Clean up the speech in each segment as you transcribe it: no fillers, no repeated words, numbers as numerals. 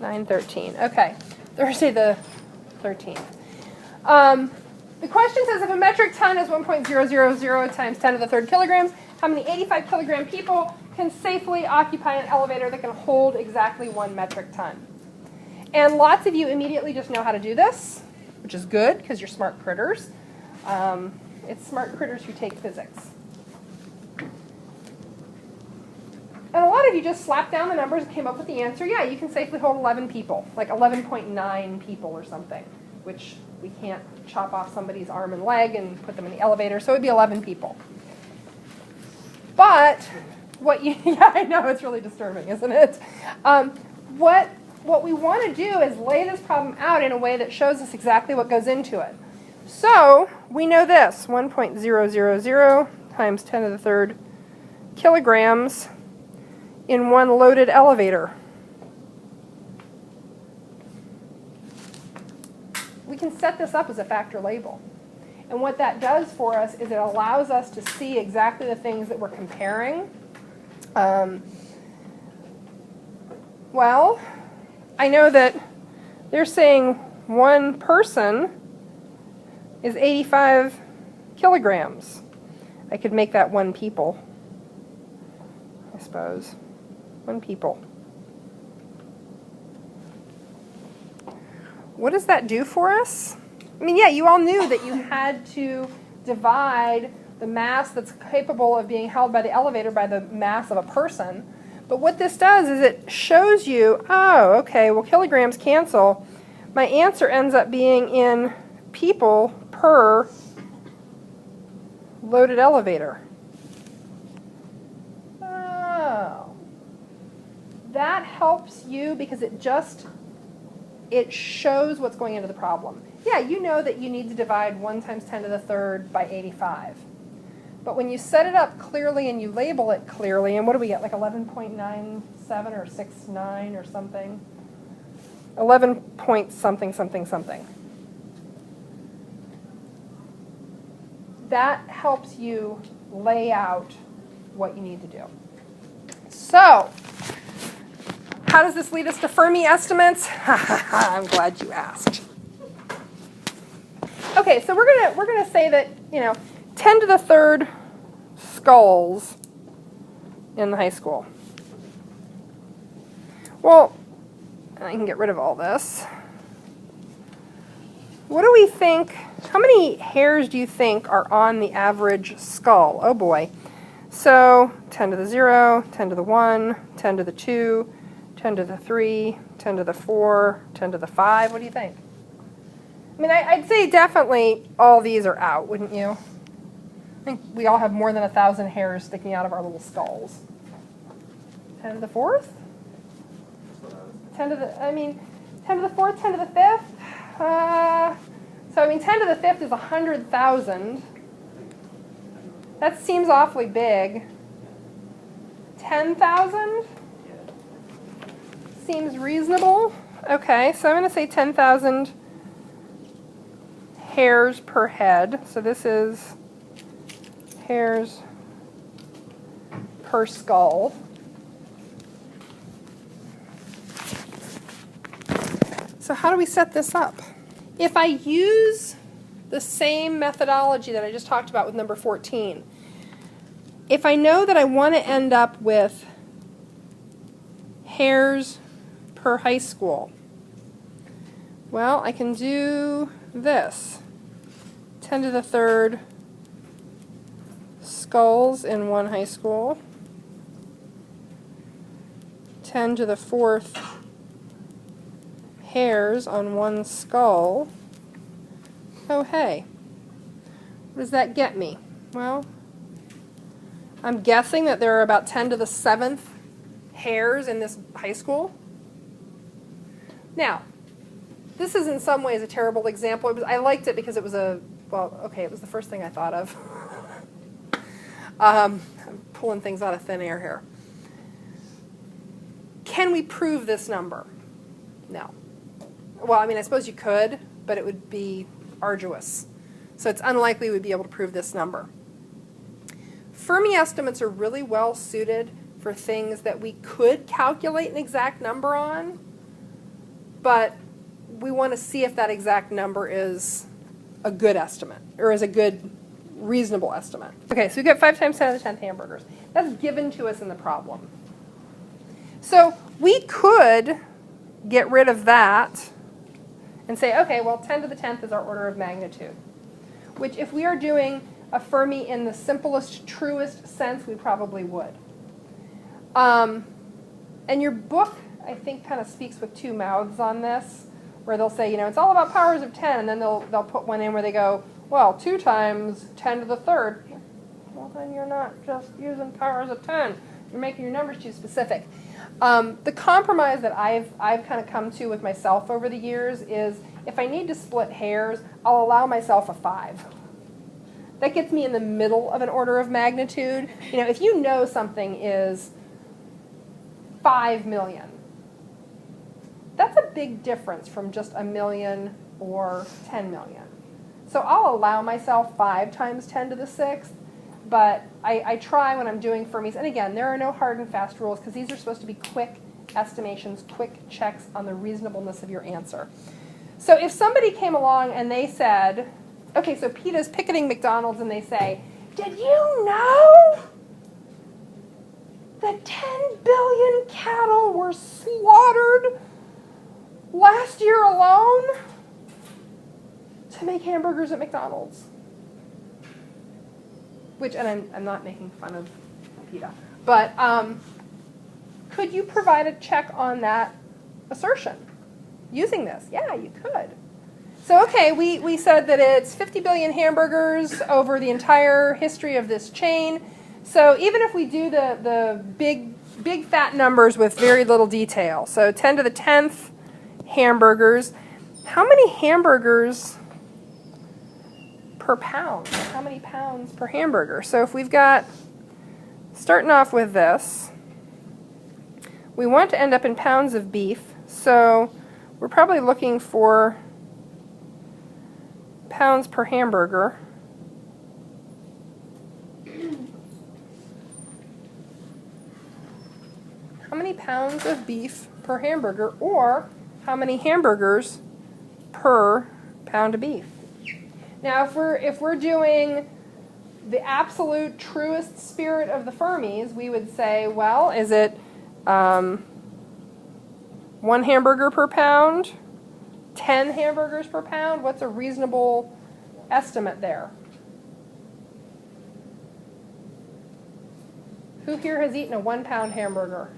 9/13. Okay, Thursday the 13th. The question says if a metric ton is 1.000 times 10 to the third kilograms, how many 85 kilogram people can safely occupy an elevator that can hold exactly 1 metric ton? And lots of you immediately just know how to do this, which is good because you're smart critters. It's smart critters who take physics. And a lot of you just slapped down the numbers and came up with the answer. Yeah, you can safely hold 11 people, like 11.9 people or something, which we can't chop off somebody's arm and leg and put them in the elevator, so it would be 11 people. But what you, yeah, I know, it's really disturbing, isn't it? What we want to do is lay this problem out in a way that shows us exactly what goes into it. So we know this, 1.000 times 10 to the third kilograms in 1 loaded elevator. We can set this up as a factor label. And what that does for us is it allows us to see exactly the things that we're comparing. Well, I know that they're saying 1 person is 85 kilograms. I could make that 1 people, I suppose. 1 people. What does that do for us? I mean, yeah, you all knew that you had to divide the mass that's capable of being held by the elevator by the mass of a person. But what this does is it shows you, oh, okay, well, kilograms cancel. My answer ends up being in people per loaded elevator. Oh. That helps you because it shows what's going into the problem. Yeah, you know that you need to divide 1 times 10 to the third by 85. But when you set it up clearly and you label it clearly, and what do we get, like 11.97 or 69 or something? 11 point something, something, something. That helps you lay out what you need to do. So, how does this lead us to Fermi estimates? I'm glad you asked. Okay, so we're gonna say that 10 to the third skulls in the high school. Well, I can get rid of all this. What do we think? How many hairs do you think are on the average skull? Oh boy. So 10 to the 0, 10 to the 1, 10 to the 2, 10 to the 3, 10 to the 4, 10 to the 5. What do you think? I mean, I'd say definitely all these are out, wouldn't you? I think we all have more than 1,000 hairs sticking out of our little skulls. 10 to the 4th? 10 to the 4th, 10 to the 5th? So, I mean, 10 to the 5th is 100,000. That seems awfully big. 10,000? Seems reasonable. Okay, so I'm going to say 10,000 hairs per head. So this is hairs per skull. So how do we set this up? If I use the same methodology that I just talked about with number 14, if I know that I want to end up with hairs per high school, well, I can do this. 10 to the third skulls in 1 high school. 10 to the 4th hairs on 1 skull. Oh, hey. What does that get me? Well, I'm guessing that there are about 10 to the 7th hairs in this high school. Now, this is in some ways a terrible example. I liked it because it was it was the first thing I thought of. I'm pulling things out of thin air here. Can we prove this number? No. Well, I mean, I suppose you could, but it would be arduous. So it's unlikely we'd be able to prove this number. Fermi estimates are really well suited for things that we could calculate an exact number on, but we want to see if that exact number is a good estimate, or is a good, reasonable estimate. Okay, so we get 5 times 10 to the 10th hamburgers. That's given to us in the problem. So we could get rid of that and say, okay, well, 10 to the 10th is our order of magnitude, which if we are doing a Fermi in the simplest, truest sense, we probably would. And your book, I think, kind of speaks with two mouths on this, where they'll say, you know, it's all about powers of 10, and then they'll put one in where they go, well, 2 times 10 to the third. Well, then you're not just using powers of 10. You're making your numbers too specific. The compromise that I've kind of come to with myself over the years is if I need to split hairs, I'll allow myself a 5. That gets me in the middle of an order of magnitude. You know, if you know something is 5 million, that's a big difference from just a million or 10 million. So I'll allow myself 5 times 10 to the 6th, but I try when I'm doing Fermis, and again, there are no hard and fast rules because these are supposed to be quick estimations, quick checks on the reasonableness of your answer. So if somebody came along and they said, okay, so PETA's picketing McDonald's and they say, did you know that 10 billion cattle were slaughtered last year alone to make hamburgers at McDonald's? Which, and I'm not making fun of PETA, but could you provide a check on that assertion using this? Yeah, you could. So, okay, we said that it's 50 billion hamburgers over the entire history of this chain. So even if we do the big fat numbers with very little detail, so 10 to the 10th hamburgers, how many hamburgers per pound? How many pounds per hamburger? So if we've got, starting off with this, we want to end up in pounds of beef, so we're probably looking for pounds per hamburger. How many pounds of beef per hamburger, or how many hamburgers per pound of beef? Now, if we're doing the absolute truest spirit of the Fermis, we would say, well, is it 1 hamburger per pound? 10 hamburgers per pound? What's a reasonable estimate there? Who here has eaten a 1 pound hamburger?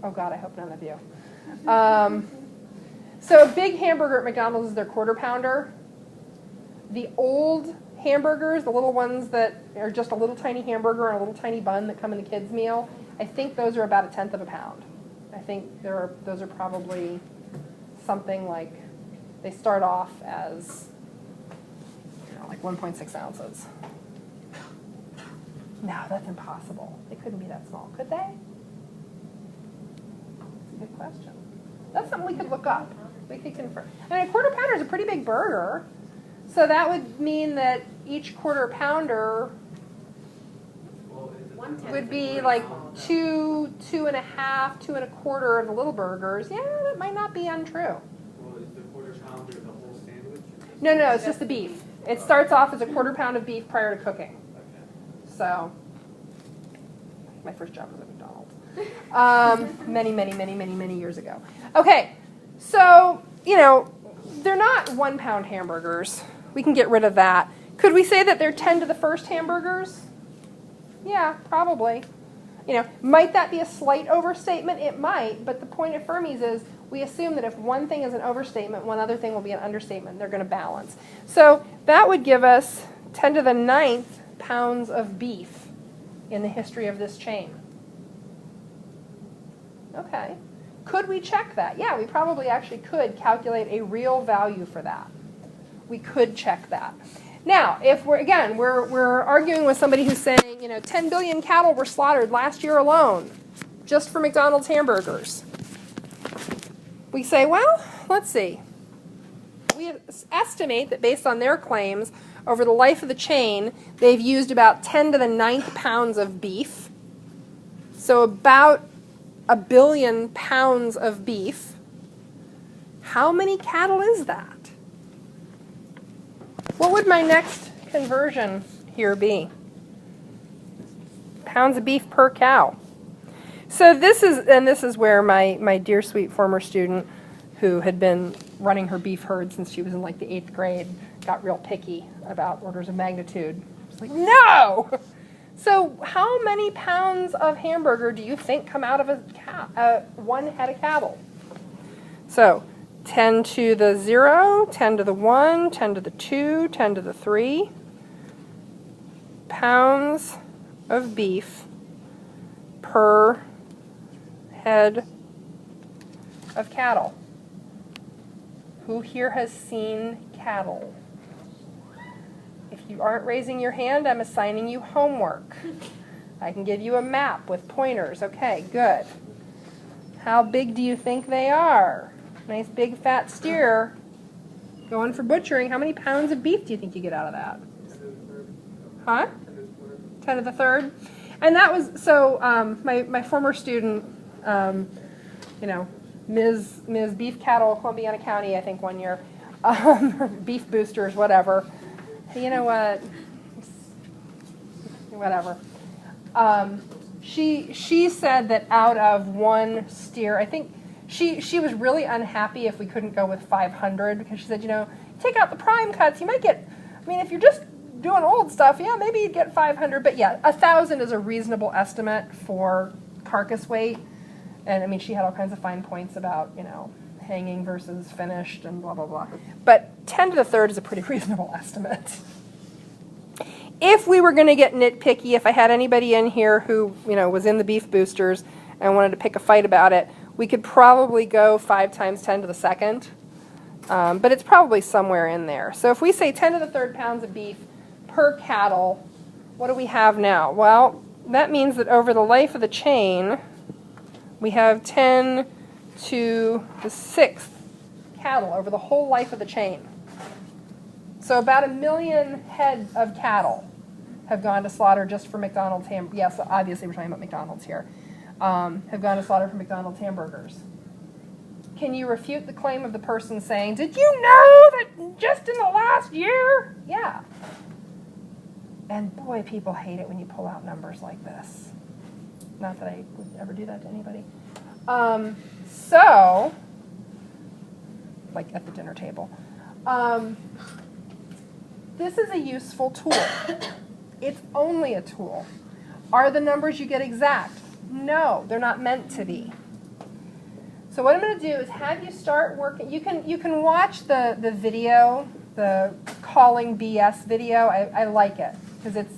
Oh God, I hope none of you. So a big hamburger at McDonald's is their 1/4 pounder. The old hamburgers, the little ones that are just a little tiny hamburger and a little tiny bun that come in the kids' meal, I think those are about 1/10 of a pound. I think those are probably something like, they start off as, you know, like 1.6 ounces. No, that's impossible. They couldn't be that small, could they? That's a good question. That's something we could look up. We could confirm. I mean, a 1/4 pounder is a pretty big burger, so that would mean that each 1/4 pounder would be like 2, 2.5, 2 1/4 of the little burgers. Yeah, that might not be untrue. Well, is the 1/4 pounder the whole sandwich? No, it's just the beef. It starts off as a 1/4 pound of beef prior to cooking. Okay. So, my first job was at McDonald's. Many years ago. Okay, so, you know, they're not 1 pound hamburgers. We can get rid of that. Could we say that they're 10 to the 1st hamburgers? Yeah, probably. You know, might that be a slight overstatement? It might, but the point of Fermi's is we assume that if one thing is an overstatement, one other thing will be an understatement. They're going to balance. So that would give us 10 to the 9th pounds of beef in the history of this chain. Okay. Could we check that? Yeah, we probably actually could calculate a real value for that. We could check that. Now, if we're arguing with somebody who's saying, you know, 10 billion cattle were slaughtered last year alone, just for McDonald's hamburgers. We say, well, let's see. We estimate that based on their claims, over the life of the chain, they've used about 10 to the 9th pounds of beef. So about 1 billion pounds of beef. How many cattle is that? What would my next conversion here be? Pounds of beef per cow. So this is where my dear sweet former student who had been running her beef herd since she was in like the 8th grade got real picky about orders of magnitude. She's like, no! So how many pounds of hamburger do you think come out of one head of cattle? So 10 to the 0, 10 to the 1, 10 to the 2, 10 to the 3 pounds of beef per head of cattle. Who here has seen cattle? If you aren't raising your hand, I'm assigning you homework. I can give you a map with pointers. Okay, good. How big do you think they are? Nice big fat steer going for butchering. How many pounds of beef do you think you get out of that? Huh? 10 to the third. And that was, so my former student, you know, Ms. Beef Cattle, Columbiana County, I think 1 year, beef boosters, whatever. You know what? Whatever. She said that out of one steer, I think she was really unhappy if we couldn't go with 500 because she said, you know, take out the prime cuts, you might get, I mean, if you're just doing old stuff, yeah, maybe you'd get 500, but yeah, 1,000 is a reasonable estimate for carcass weight. And I mean, she had all kinds of fine points about, you know, hanging versus finished and blah, blah, blah. But 10 to the third is a pretty reasonable estimate. If we were going to get nitpicky, if I had anybody in here who, you know, was in the beef boosters and wanted to pick a fight about it, we could probably go 5 times 10 to the second. But it's probably somewhere in there. So if we say 10 to the third pounds of beef per cattle, what do we have now? Well, that means that over the life of the chain, we have 10 to the 6th cattle over the whole life of the chain. So about 1 million head of cattle have gone to slaughter just for McDonald's ham. Yes, obviously we're talking about McDonald's here. Have gone to slaughter for McDonald's hamburgers. Can you refute the claim of the person saying, did you know that just in the last year? Yeah. And boy, people hate it when you pull out numbers like this. Not that I would ever do that to anybody. So, like at the dinner table. This is a useful tool. It's only a tool. Are the numbers you get exact? No, they're not meant to be. So what I'm going to do is have you start working. You can watch the video, the calling BS video. I like it because it's